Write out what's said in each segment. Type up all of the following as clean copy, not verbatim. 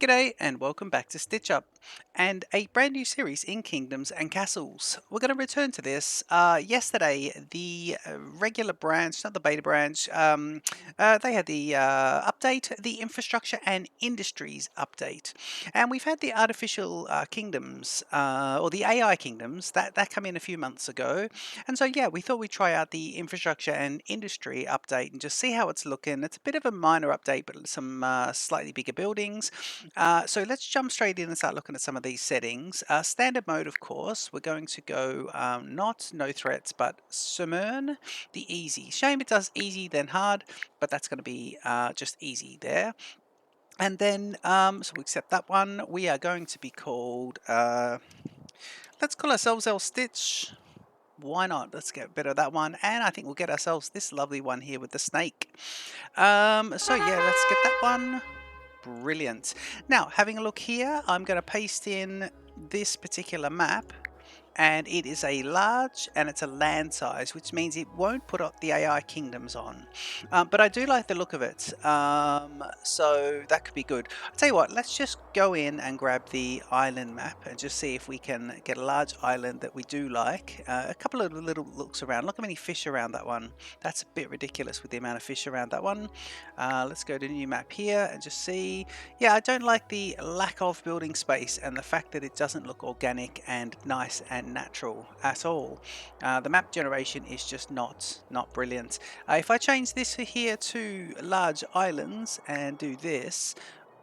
G'day and welcome back to Stitch Up and a brand new series in Kingdoms and Castles. We're going to return to this. Yesterday, the regular branch, not the beta branch, they had the update, the infrastructure and industries update. And we've had the artificial kingdoms, or the AI kingdoms, that come in a few months ago. And so, yeah, we thought we'd try out the infrastructure and industry update and just see how it's looking. It's a bit of a minor update, but some slightly bigger buildings. So let's jump straight in and start looking at some of these settings. Standard mode, of course, we're going to go not no threats, but Summern, the easy. Shame it does easy then hard, but that's going to be just easy there. And then, so we accept that one. We are going to be called, let's call ourselves El Stitch. Why not? Let's get rid of that one. And I think we'll get ourselves this lovely one here with the snake. So yeah, let's get that one. Brilliant. Now, having a look here, I'm going to paste in this particular map, and it is a large and it's a land size, which means it won't put up the AI kingdoms on. But I do like the look of it, so that could be good. I'll tell you what, let's just go in and grab the island map and just see if we can get a large island that we do like. A couple of little looks around. Look how many fish around that one. That's a bit ridiculous with the amount of fish around that one. Let's go to new map here and just see. Yeah, I don't like the lack of building space and the fact that it doesn't look organic and nice and natural at all. The map generation is just not brilliant. If I change this here to large islands and do this,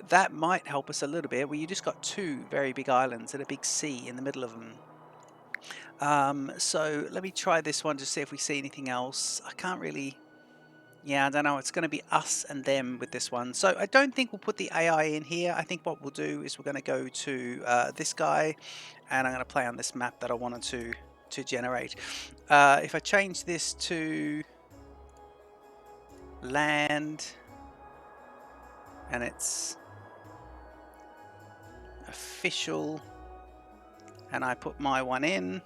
that might help us a little bit, where you just got two very big islands and a big sea in the middle of them. So let me try this one to see if we see anything else. I can't really. Yeah, I don't know. It's going to be us and them with this one. So I don't think we'll put the AI in here. I think what we'll do is we're going to go to this guy, and I'm going to play on this map that I wanted to generate. If I change this to land, and it's official, and I put my one in.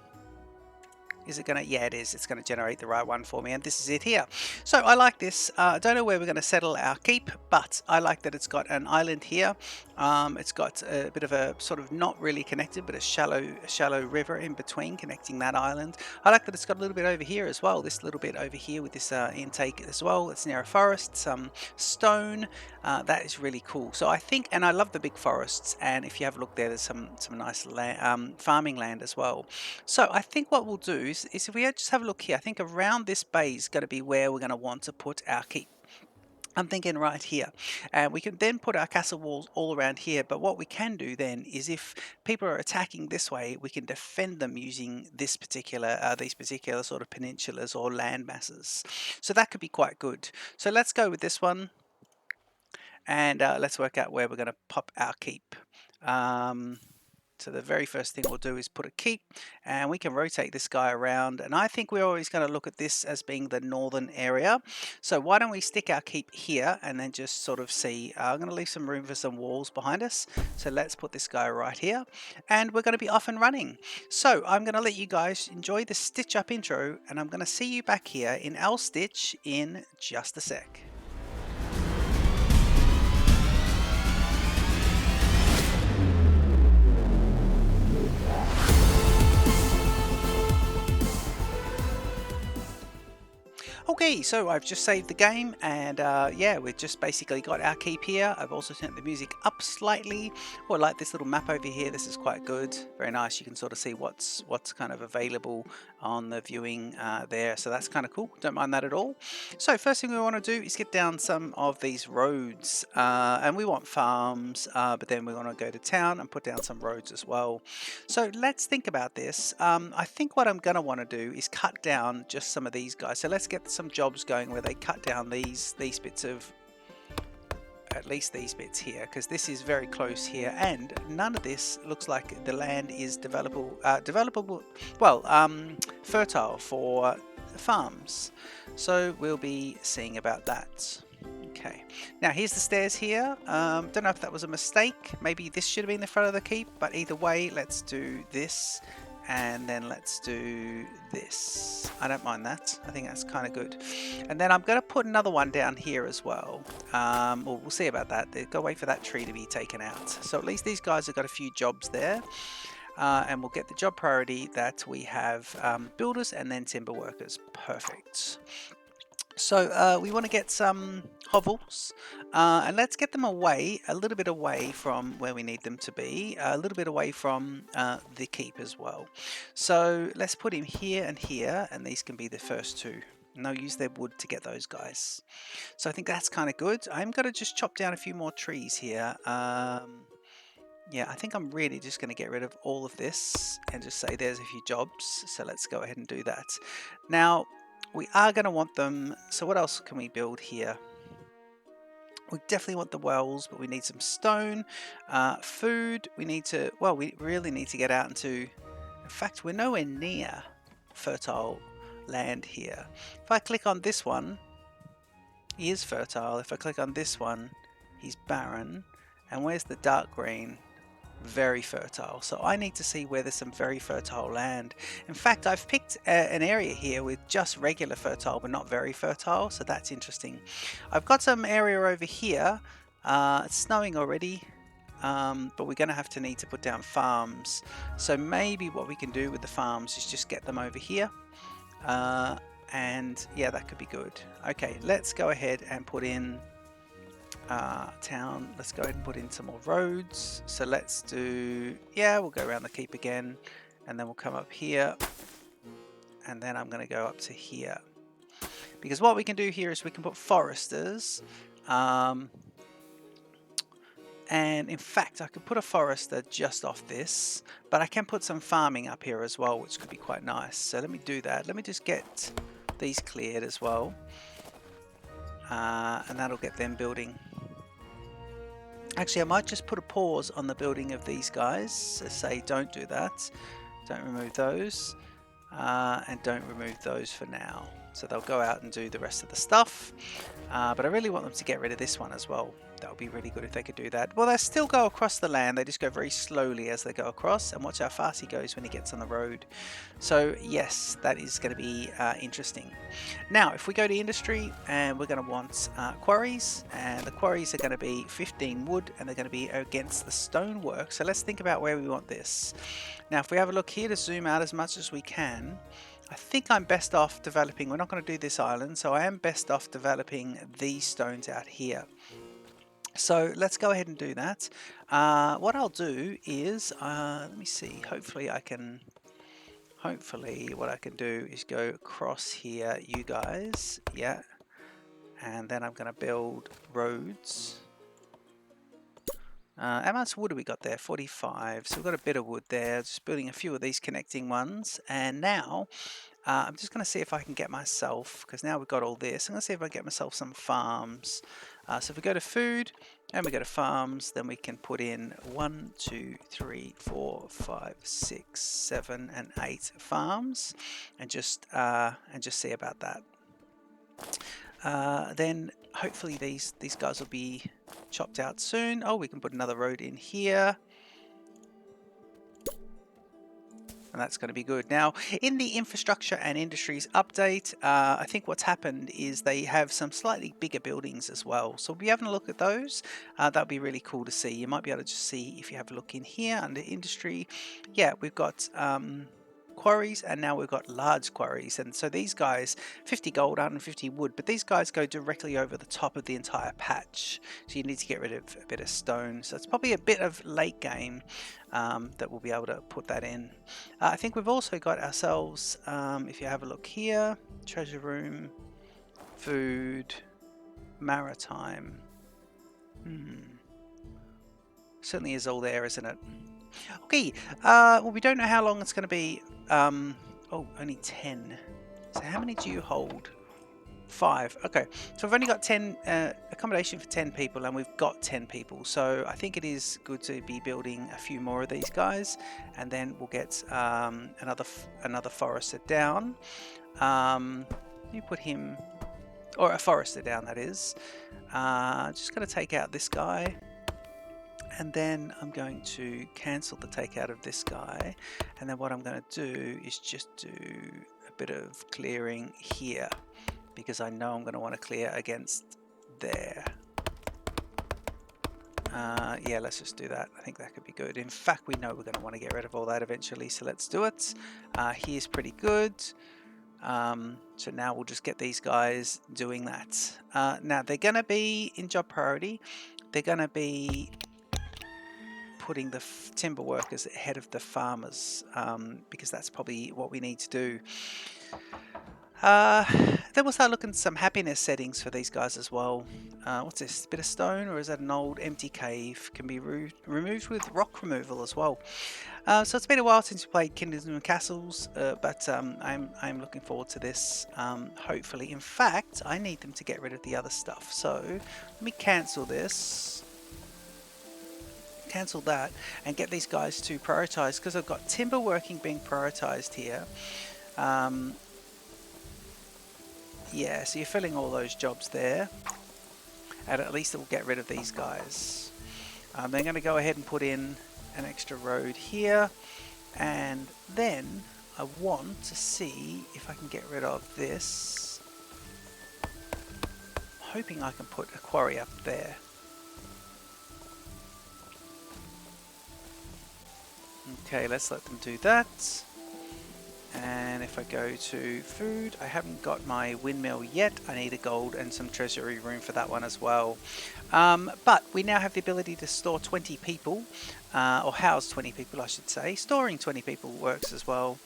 Is it going to? Yeah, it is. It's going to generate the right one for me, and this is it here. So I like this. I don't know where we're going to settle our keep, but I like that it's got an island here. It's got a bit of a sort of not really connected, but a shallow river in between connecting that island. I like that it's got a little bit over here as well. This little bit over here with this intake as well. It's near a forest, some stone. That is really cool. So I think, and I love the big forests. And if you have a look there, there's some nice farming land as well. So I think what we'll do is if we just have a look here, I think around this bay is going to be where we're going to want to put our keep. I'm thinking right here, and we can then put our castle walls all around here. But what we can do then is, if people are attacking this way, we can defend them using this particular these particular sort of peninsulas or land masses. So that could be quite good. So let's go with this one, and let's work out where we're going to pop our keep. So the very first thing we'll do is put a keep, and we can rotate this guy around, and I think we're always going to look at this as being the northern area. So why don't we stick our keep here and then just sort of see. I'm going to leave some room for some walls behind us, so let's put this guy right here, and we're going to be off and running. So I'm going to let you guys enjoy the Stitch Up intro, and I'm going to see you back here in El Stitch in just a sec. Okay, so I've just saved the game, and yeah, we've just basically got our keep here. I've also turned the music up slightly. Oh, I like this little map over here. This is quite good. Very nice. You can sort of see what's kind of available on the viewing there. So that's kind of cool. Don't mind that at all. So first thing we want to do is get down some of these roads. And we want farms, but then we want to go to town and put down some roads as well. So let's think about this. I think what I'm going to want to do is cut down just some of these guys. So let's get some jobs going where they cut down these bits of, at least these bits here, because this is very close here, and none of this looks like the land is developable, well, fertile for farms. So we'll be seeing about that. Okay, now here's the stairs here. Don't know if that was a mistake. Maybe this should have been the front of the keep, but either way, let's do this and then let's do this. I don't mind that. I think that's kind of good. And then I'm going to put another one down here as well. Well, we'll see about that. They've got to wait for that tree to be taken out. So at least these guys have got a few jobs there. And we'll get the job priority that we have builders and then timber workers. Perfect. So we want to get some hovels, and let's get them away, a little bit away from where we need them to be, a little bit away from the keep as well. So let's put him here, and these can be the first two. And they'll use their wood to get those guys. So I think that's kind of good. I'm going to just chop down a few more trees here. Yeah, I think I'm really just going to get rid of all of this and just say there's a few jobs. So let's go ahead and do that. Now, we are going to want them. So what else can we build here? We definitely want the wells, but we need some stone. Food, we need to, well, we really need to get out into, in fact, we're nowhere near fertile land here. If I click on this one, he is fertile. If I click on this one, he's barren. And where's the dark green? Very fertile. So I need to see where there's some very fertile land. In fact, I've picked an area here with just regular fertile but not very fertile, so that's interesting. I've got some area over here. It's snowing already, but we're going to need to put down farms. So maybe what we can do with the farms is just get them over here, and yeah, that could be good. Okay, let's go ahead and put in town. Let's go ahead and put in some more roads. So let's do, yeah, we'll go around the keep again, and then we'll come up here, and then I'm going to go up to here, because what we can do here is we can put foresters, and in fact I could put a forester just off this, but I can put some farming up here as well, which could be quite nice. So let me do that. Let me just get these cleared as well, and that'll get them building. Actually, I might just put a pause on the building of these guys. So say don't do that. Don't remove those. And don't remove those for now. So they'll go out and do the rest of the stuff. But I really want them to get rid of this one as well. That would be really good if they could do that. Well, they still go across the land. They just go very slowly as they go across. And watch how fast he goes when he gets on the road. So yes, that is going to be interesting. Now, if we go to industry, and we're going to want quarries. And the quarries are going to be 15 wood, and they're going to be against the stonework. So let's think about where we want this. Now, if we have a look here to zoom out as much as we can, I think I'm best off developing, we're not going to do this island, so I am best off developing these stones out here. So let's go ahead and do that. What I'll do is, let me see, hopefully what I can do is go across here, you guys, yeah, and then I'm going to build roads. How much wood have we got there? 45. So we've got a bit of wood there. Just building a few of these connecting ones. And now I'm just going to see if I can get myself, because now we've got all this, I'm going to see if I can get myself some farms. So if we go to food and we go to farms, then we can put in 1, 2, 3, 4, 5, 6, 7, and 8 farms, and just see about that. Then hopefully these guys will be chopped out soon. Oh, we can put another road in here. And that's going to be good. Now, in the infrastructure and industries update, I think what's happened is they have some slightly bigger buildings as well. So we'll be having a look at those. That'll be really cool to see. You might be able to just see if you have a look in here under industry. Yeah, we've got quarries, and now we've got large quarries, and so these guys 50 gold, 150 wood, but these guys go directly over the top of the entire patch, so you need to get rid of a bit of stone. So it's probably a bit of late game that we'll be able to put that in. I think we've also got ourselves, if you have a look here, treasure room, food, maritime, certainly is all there, isn't it? Okay, well, we don't know how long it's going to be. Oh, only 10. So how many do you hold? 5. Okay, so we've only got 10 accommodation for 10 people, and we've got 10 people. So I think it is good to be building a few more of these guys, and then we'll get another forester down. You put him, or a forester down, that is. Just going to take out this guy. And then I'm going to cancel the takeout of this guy. And then what I'm going to do is just do a bit of clearing here, because I know I'm going to want to clear against there. Yeah, let's just do that. I think that could be good. In fact, we know we're going to want to get rid of all that eventually, so let's do it. Here's pretty good. So now we'll just get these guys doing that. Now they're going to be in job priority. They're going to be putting the timber workers ahead of the farmers, because that's probably what we need to do. Then we'll start looking at some happiness settings for these guys as well. What's this? A bit of stone, or is that an old empty cave? Can be removed with rock removal as well. So it's been a while since we played Kingsdoms Castles, but I'm looking forward to this. Hopefully, in fact, I need them to get rid of the other stuff. So let me cancel this. Cancel that and get these guys to prioritize, because I've got timber working being prioritized here. Yeah, so you're filling all those jobs there, and at least it will get rid of these guys. They're going to go ahead and put in an extra road here, and then I want to see if I can get rid of this. I'm hoping I can put a quarry up there. Okay, let's let them do that. And if I go to food, I haven't got my windmill yet. I need a gold and some treasury room for that one as well. But we now have the ability to store 20 people, or house 20 people I should say. Storing 20 people works as well.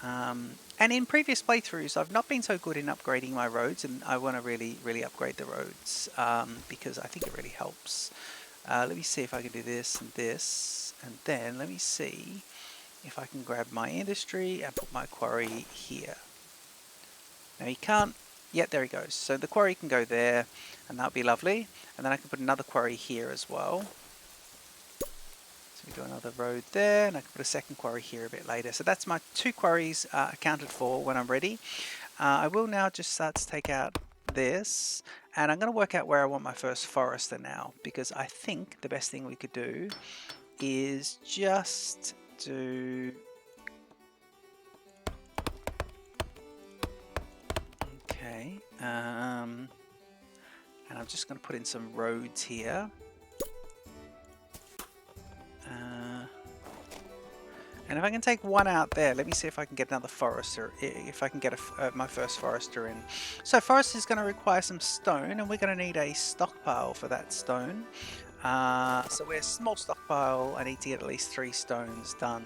And in previous playthroughs, I've not been so good in upgrading my roads, and I want to really upgrade the roads, because I think it really helps. Let me see if I can do this and this, and then let me see if I can grab my industry and put my quarry here. Now he can't, yet there he goes. So the quarry can go there, and that'll be lovely. And then I can put another quarry here as well. So we do another road there, and I can put a second quarry here a bit later. So that's my 2 quarries accounted for when I'm ready. I will now just start to take out this, and I'm going to work out where I want my first forester now, because I think the best thing we could do is just do okay, and I'm just going to put in some roads here, and if I can take one out there, let me see if I can get another forester, if I can get my first forester in. So forester is going to require some stone, and we're going to need a stockpile for that stone. So we're a small stockpile. I need to get at least 3 stones done.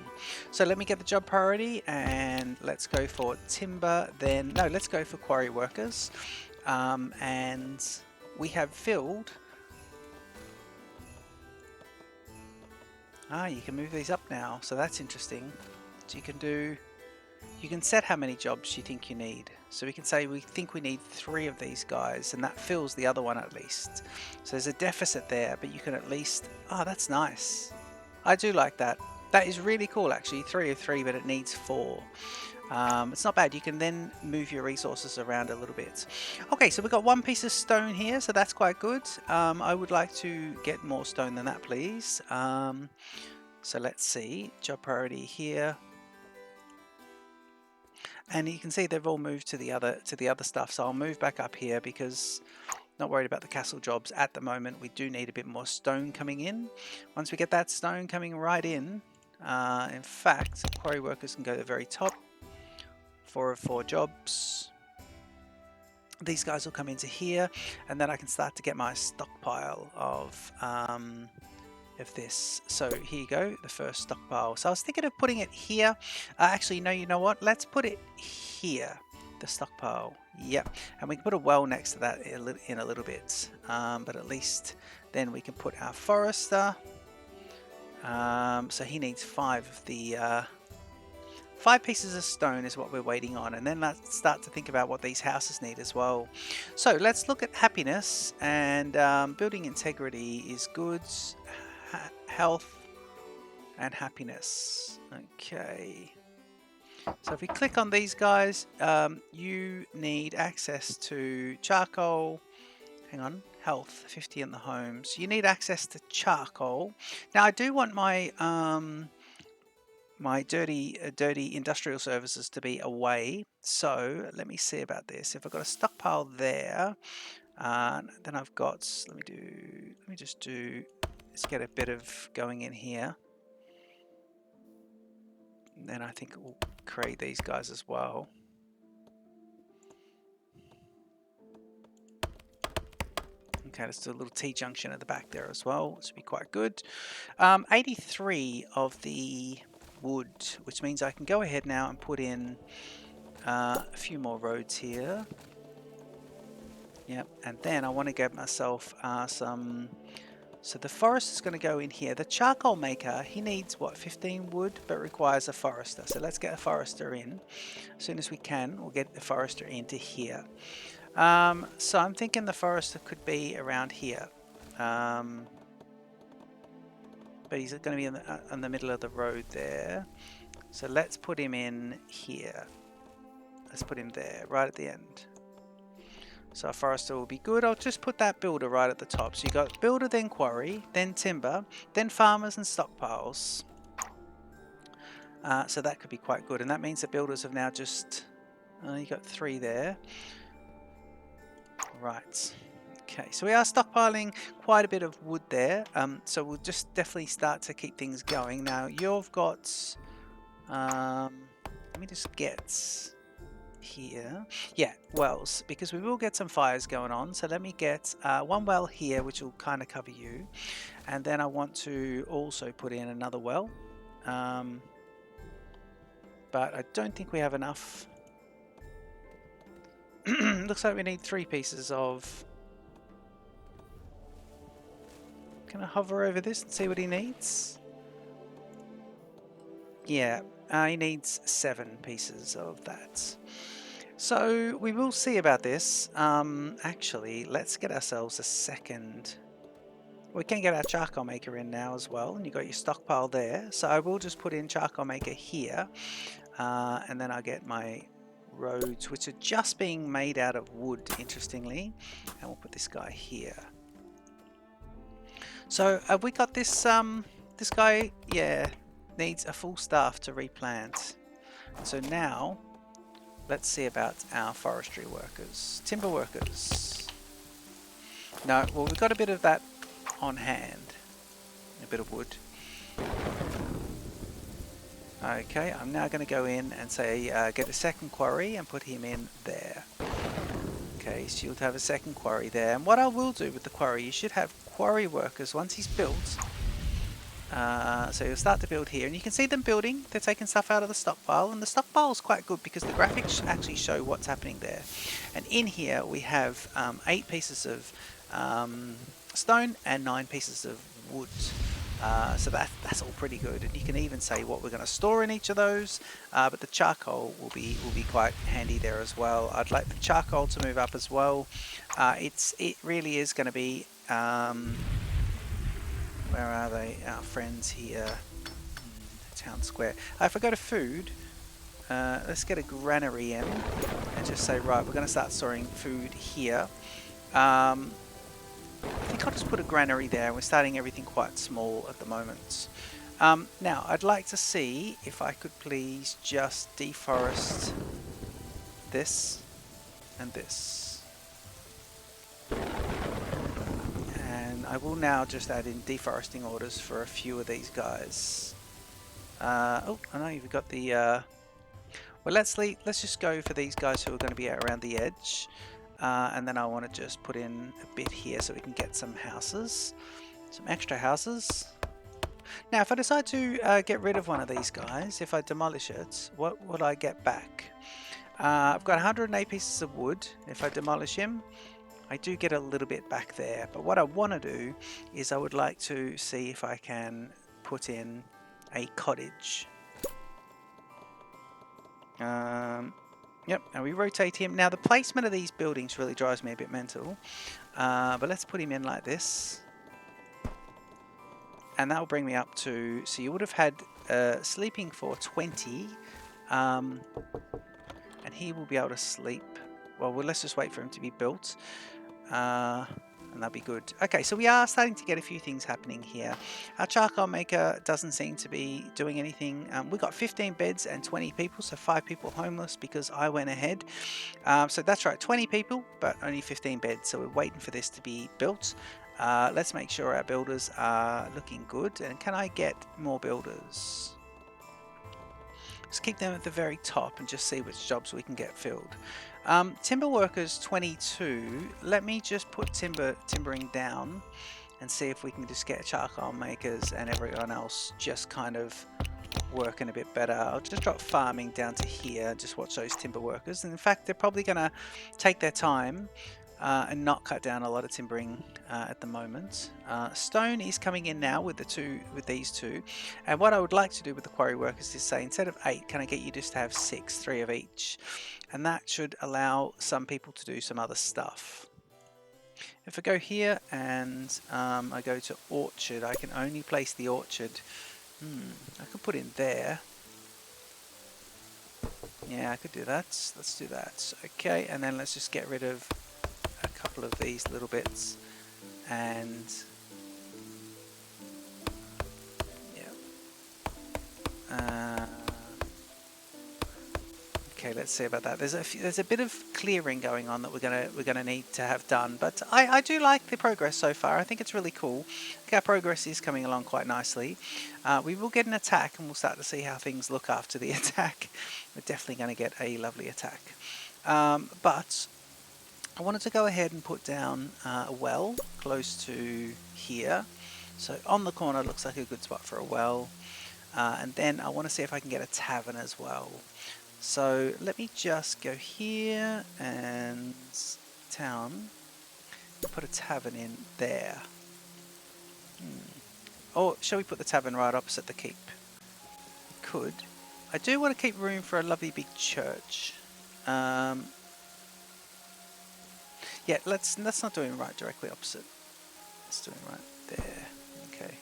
So let me get the job priority, and let's go for timber. Then no, let's go for quarry workers. And we have filled. You can move these up now, so that's interesting. So you can set how many jobs you think you need. So we can say we think we need 3 of these guys, and that fills the other one at least. So there's a deficit there, but you can at least, that's nice. I do like that. That is really cool actually, 3 of 3, but it needs 4. It's not bad. You can then move your resources around a little bit. Okay, so we've got 1 piece of stone here, so that's quite good. I would like to get more stone than that, please. So let's see, job priority here. And you can see they've all moved to the other stuff. So I'll move back up here, because not worried about the castle jobs at the moment. We do need a bit more stone coming in. Once we get that stone coming right in fact, quarry workers can go to the very top. 4 of 4 jobs. These guys will come into here, and then I can start to get my stockpile of this. So here you go, the first stockpile. So I was thinking of putting it here. Actually, no, you know what? Let's put it here, the stockpile. Yep, and we can put a well next to that in a little bit. But at least then we can put our forester. So he needs 5 of the 5 pieces of stone is what we're waiting on, and then let's start to think about what these houses need as well. So let's look at happiness, and building integrity is goods, health, and happiness. Okay. So if we click on these guys, you need access to charcoal. Hang on. health, 50 in the homes. You need access to charcoal. Now I do want my my dirty industrial services to be away. So let me see about this. If I've got a stockpile there, then I've got. Let's get a bit of going in here. And then I think we'll create these guys as well. Okay, let's do a little T-junction at the back there as well. This would be quite good. 83 of the wood, which means I can go ahead now and put in a few more roads here. Yep, and then I want to get myself some... So the forest is going to go in here. The charcoal maker, he needs, what, 15 wood, but requires a forester. So let's get a forester in. As soon as we can, we'll get the forester into here. So I'm thinking the forester could be around here. But he's going to be in the middle of the road there. So let's put him in here. Let's put him there, right at the end. So our forester will be good. I'll just put that builder right at the top. So you got builder, then quarry, then timber, then farmers and stockpiles. So that could be quite good. And that means the builders have now just... you got 3 there. Right. Okay, so we are stockpiling quite a bit of wood there. So we'll just definitely start to keep things going. Now you've got... let me just get... here. Yeah, wells, because we will get some fires going on. So let me get 1 well here, which will kind of cover you. And then I want to also put in another well. But I don't think we have enough. Looks like we need 3 pieces of... Can I hover over this and see what he needs? Yeah, he needs 7 pieces of that. So we will see about this. Actually, let's get ourselves a second. We can get our charcoal maker in now as well, and you've got your stockpile there. So I will just put in charcoal maker here, and then I'll get my roads, which are just being made out of wood, interestingly, and we'll put this guy here. So have we got this? This guy, yeah, needs a full staff to replant. So now, let's see about our forestry workers, timber workers. No, well, we've got a bit of that on hand, a bit of wood. Okay, I'm now going to go in and say get a second quarry and put him in there. Okay, so you'll have a second quarry there. And what I will do with the quarry, you should have quarry workers once he's built. So you'll start to build here, and you can see them building. They're taking stuff out of the stockpile, and the stockpile is quite good because the graphics actually show what's happening there. And in here we have 8 pieces of stone and 9 pieces of wood. So that's all pretty good, and you can even say what we're going to store in each of those. But the charcoal will be quite handy there as well. I'd like the charcoal to move up as well. It really is going to be. Where are they? Our friends here. Town square. If I go to food, let's get a granary in and just say, right, we're going to start storing food here. I think I'll just put a granary there. We're starting everything quite small at the moment. Now, I'd like to see if I could please just deforest this and this. I will now just add in deforesting orders for a few of these guys. Oh, I know you've got the... well, let's just go for these guys who are going to be out around the edge. And then I want to just put in a bit here so we can get some houses. Some extra houses. Now, if I decide to get rid of one of these guys, if I demolish it, what would I get back? I've got 108 pieces of wood. If I demolish him, I do get a little bit back there, but what I want to do is I would like to see if I can put in a cottage. Yep, and we rotate him. Now the placement of these buildings really drives me a bit mental, but let's put him in like this. And that will bring me up to, so you would have had sleeping for 20, and he will be able to sleep. Well, let's just wait for him to be built. and that'll be good. Okay, so we are starting to get a few things happening here. Our charcoal maker doesn't seem to be doing anything. We've got 15 beds and 20 people, so 5 people homeless because I went ahead. So that's right, 20 people, but only 15 beds. So we're waiting for this to be built. Let's make sure our builders are looking good. And can I get more builders? Let's keep them at the very top and just see which jobs we can get filled. Timber workers 22. Let me just put timbering down and see if we can just get charcoal makers and everyone else just kind of working a bit better. I'll just drop farming down to here. Just watch those timber workers. And in fact, they're probably going to take their time and not cut down a lot of timbering at the moment. Stone is coming in now with these two, and what I would like to do with the quarry workers is say, instead of 8, can I get you just to have 6, 3 of each, and that should allow some people to do some other stuff. If I go here and I go to orchard, I can only place the orchard. I could put in there. Yeah, I could do that. Let's do that. Okay, and then let's just get rid of a couple of these little bits, and yeah. Okay, let's see about that. There's a bit of clearing going on that we're gonna need to have done, but I do like the progress so far. I think it's really cool. Our progress is coming along quite nicely. We will get an attack, and we'll start to see how things look after the attack. We're definitely going to get a lovely attack, but I wanted to go ahead and put down a well close to here. So on the corner looks like a good spot for a well. And then I want to see if I can get a tavern as well. So let me just go here and town. Put a tavern in there. Or shall we put the tavern right opposite the keep? We could. I do want to keep room for a lovely big church. Yeah, let's not do it right directly opposite. Let's do it right there. Okay.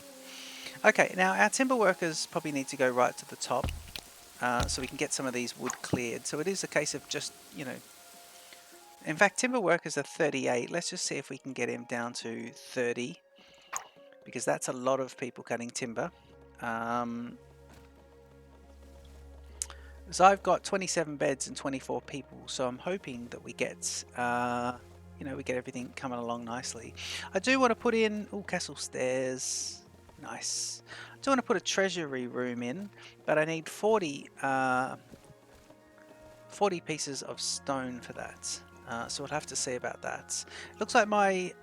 Okay, now our timber workers probably need to go right to the top, so we can get some of these wood cleared. So it is a case of just, you know, in fact, timber workers are 38. Let's just see if we can get him down to 30, because that's a lot of people cutting timber. So I've got 27 beds and 24 people, so I'm hoping that we get, you know, we get everything coming along nicely. I do want to put in, castle stairs, nice. I do want to put a treasury room in, but I need 40 pieces of stone for that. So we'll have to see about that. Looks like my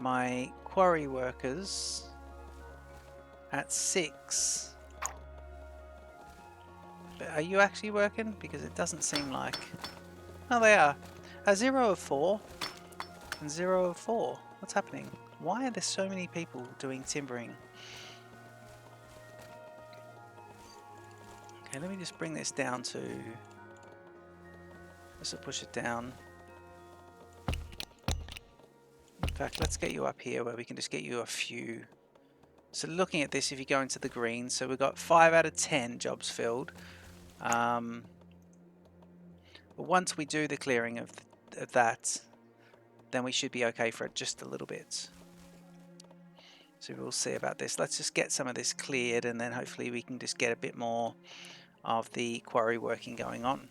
my quarry workers at 6. But are you actually working? Because it doesn't seem like. No, they are. 0 of 4 and 0 of 4. What's happening? Why are there so many people doing timbering? Okay, let me just bring this down to. Let's push it down. In fact, let's get you up here where we can just get you a few. So looking at this, if you go into the green, so we've got 5 out of 10 jobs filled. But once we do the clearing of that, then we should be okay for it just a little bit. So we'll see about this. Let's just get some of this cleared, and then hopefully we can just get a bit more of the quarry working going on.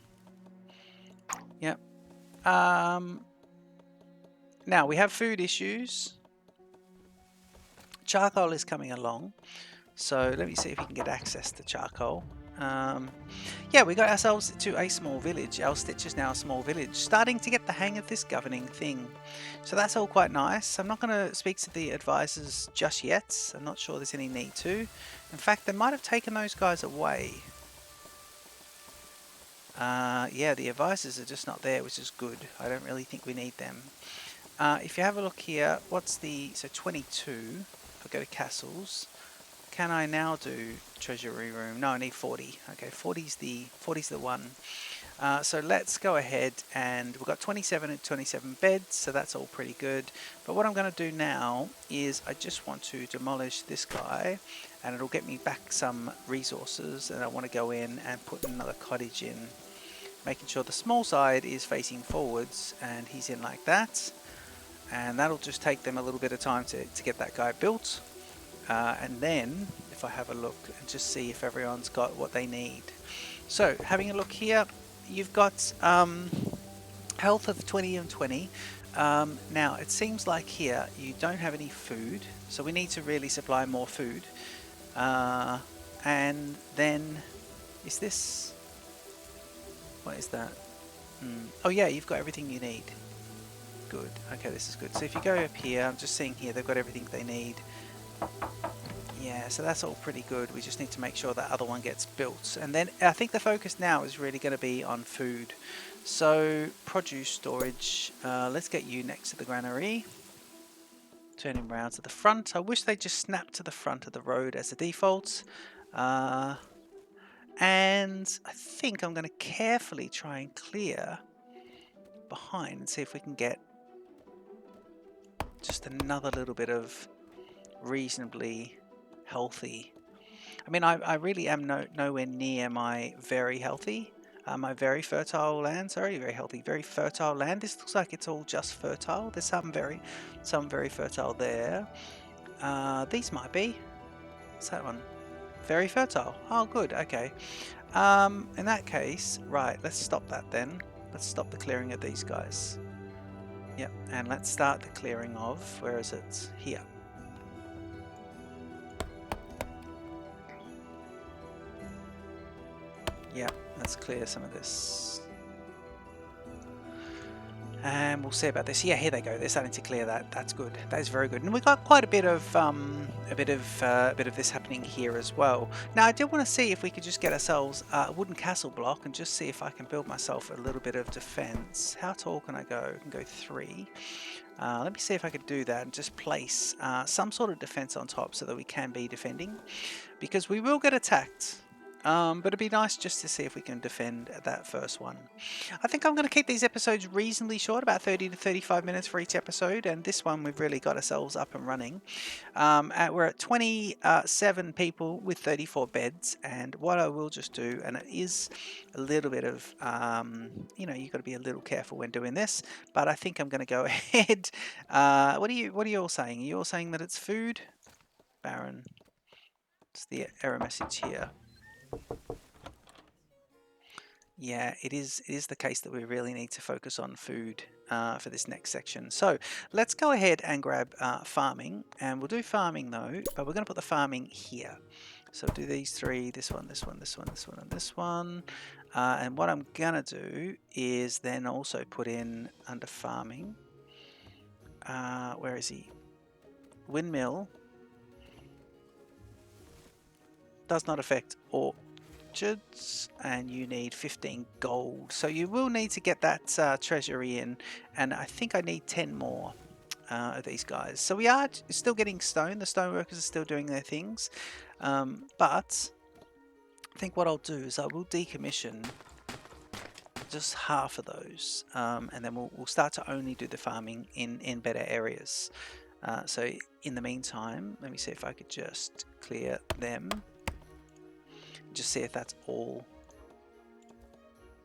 Yep. Now we have food issues. Charcoal is coming along, so let me see if we can get access to charcoal. Yeah, we got ourselves to a small village. Our Stitch is now a small village, starting to get the hang of this governing thing. So that's all quite nice. I'm not going to speak to the advisors just yet. I'm not sure there's any need to. In fact, they might have taken those guys away. Yeah, the advisors are just not there, which is good. I don't really think we need them. If you have a look here, what's the... So 22, if I go to castles, can I now do treasury room? No, I need 40. Okay, 40's the one. So let's go ahead, and we've got 27 and 27 beds, so that's all pretty good. But what I'm going to do now is I just want to demolish this guy, and it'll get me back some resources, and I want to go in and put another cottage in. making sure the small side is facing forwards, and he's in like that. And that'll just take them a little bit of time to get that guy built. And then, if I have a look and just see if everyone's got what they need. So, having a look here, you've got health of 20 and 20. Now, it seems like here you don't have any food, so we need to really supply more food. And then, is this... what is that? Oh yeah, you've got everything you need. Good. Okay, this is good. So if you go up here, I'm just seeing here, they've got everything they need. Yeah, so that's all pretty good. We just need to make sure that other one gets built. And then I think the focus now is really going to be on food. So produce storage, let's get you next to the granary. Turn him round to the front. I wish they just snapped to the front of the road as a default. And I think I'm going to carefully try and clear behind and see if we can get just another little bit of reasonably healthy. I mean, I really am nowhere near my very healthy, my very fertile land. Sorry, very healthy, very fertile land. This looks like it's all just fertile. There's some very fertile there. These might be. What's that one? Very fertile. Oh, good. Okay. In that case, right. Let's stop that then. Let's stop the clearing of these guys. Yep, and let's start the clearing of, where is it? Here. Yep, let's clear some of this. And we'll see about this. Yeah, here they go. They're starting to clear that. That's good. That is very good. And we've got quite a bit of this happening here as well. Now, I did want to see if we could just get ourselves a wooden castle block and just see if I can build myself a little bit of defense. How tall can I go? I can go 3. Let me see if I could do that and just place some sort of defense on top so that we can be defending, because we will get attacked. But it'd be nice just to see if we can defend that first one. I think I'm going to keep these episodes reasonably short, about 30 to 35 minutes for each episode, and this one we've really got ourselves up and running. We're at 27 people with 34 beds, and what I will just do, and it is a little bit of, you've got to be a little careful when doing this, but I think I'm going to go ahead. What are you all saying? Are you all saying that it's food? Baron, it's the error message here. Yeah, it is the case that we really need to focus on food for this next section. So let's go ahead and grab farming, and we'll do farming though, but we're going to put the farming here. So do these 3, this one, this one, this one, this one, and this one. And what I'm going to do is then also put in under farming, where is he? Windmill does not affect orchards, and you need 15 gold, so you will need to get that treasury in, and I think I need 10 more of these guys. So we are still getting stone. The stone workers are still doing their things, but I think what I'll do is I will decommission just half of those, and then we'll start to only do the farming in better areas. So in the meantime, let me see if I could just clear them. Just see if that's all.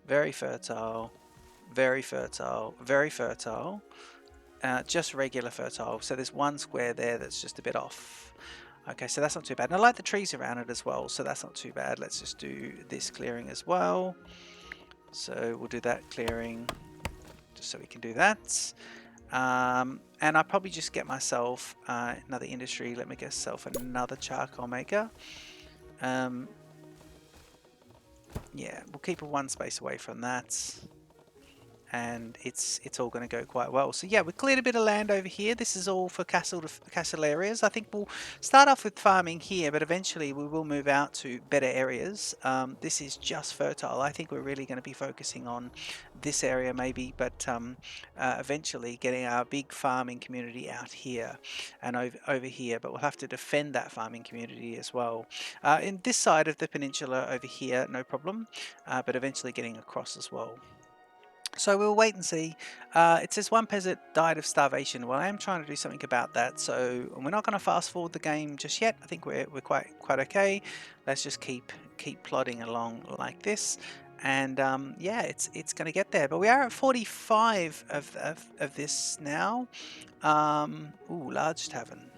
Very fertile, very fertile, very fertile. Just regular fertile. So there's one square there that's just a bit off. Okay, so that's not too bad. And I like the trees around it as well, so that's not too bad. Let's just do this clearing as well. So we'll do that clearing just so we can do that. And I'll probably just get myself another industry. Let me get myself another charcoal maker. Yeah, we'll keep it one space away from that, and it's all going to go quite well. So yeah, we cleared a bit of land over here. This is all for castle areas. I think we'll start off with farming here, but eventually we will move out to better areas. This is just fertile. I think we're really going to be focusing on this area maybe, but eventually getting our big farming community out here and over here, but we'll have to defend that farming community as well. In this side of the peninsula over here, no problem, but eventually getting across as well. So we'll wait and see. It says 1 peasant died of starvation. Well, I am trying to do something about that, so we're not going to fast forward the game just yet. I think we're quite okay. Let's just keep plodding along like this, And yeah, it's going to get there. But we are at 45 of this now. Ooh, large tavern.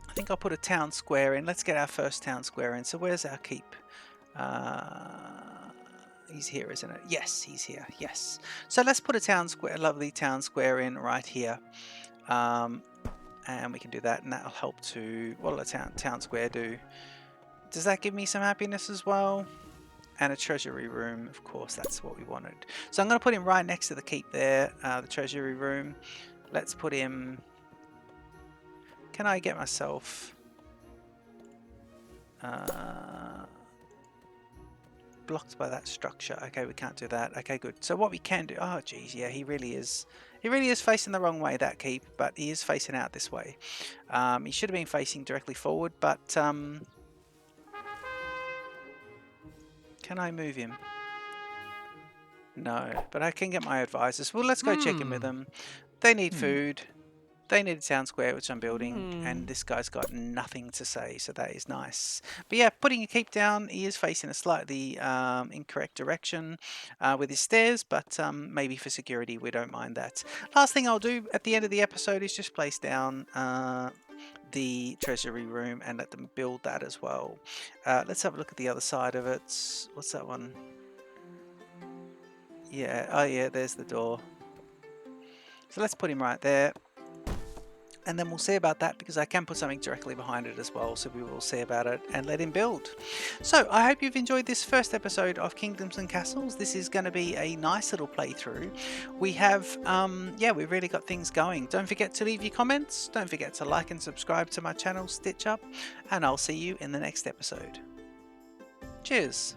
I think I'll put a town square in. Let's get our first town square in. So where's our keep? He's here, isn't it? Yes, he's here. Yes. So let's put a town square, a lovely town square in right here. And we can do that, and that'll help to, what will a town square do? Does that give me some happiness as well? And a treasury room, of course, that's what we wanted. So I'm going to put him right next to the keep there, the treasury room. Let's put him... Can I get myself... blocked by that structure. Okay, we can't do that. Okay, good. So what we can do... Oh, geez, yeah, he really is facing the wrong way, that keep, but he is facing out this way. He should have been facing directly forward, but... Can I move him? No, but I can get my advisors. Well, let's go check in with them. They need food. They need a town square, which I'm building, and this guy's got nothing to say, so that is nice. But yeah, putting a keep down, he is facing a slightly incorrect direction with his stairs, but maybe for security, we don't mind that. Last thing I'll do at the end of the episode is just place down the treasury room and let them build that as well. Let's have a look at the other side of it. What's that one? Yeah, oh yeah, there's the door. So let's put him right there. And then we'll see about that, because I can put something directly behind it as well, so we will see about it and let him build. So I hope you've enjoyed this first episode of Kingdoms and Castles. This is going to be a nice little playthrough. We have, yeah, we've really got things going. Don't forget to leave your comments. Don't forget to like and subscribe to my channel, Stitch Up, and I'll see you in the next episode. Cheers.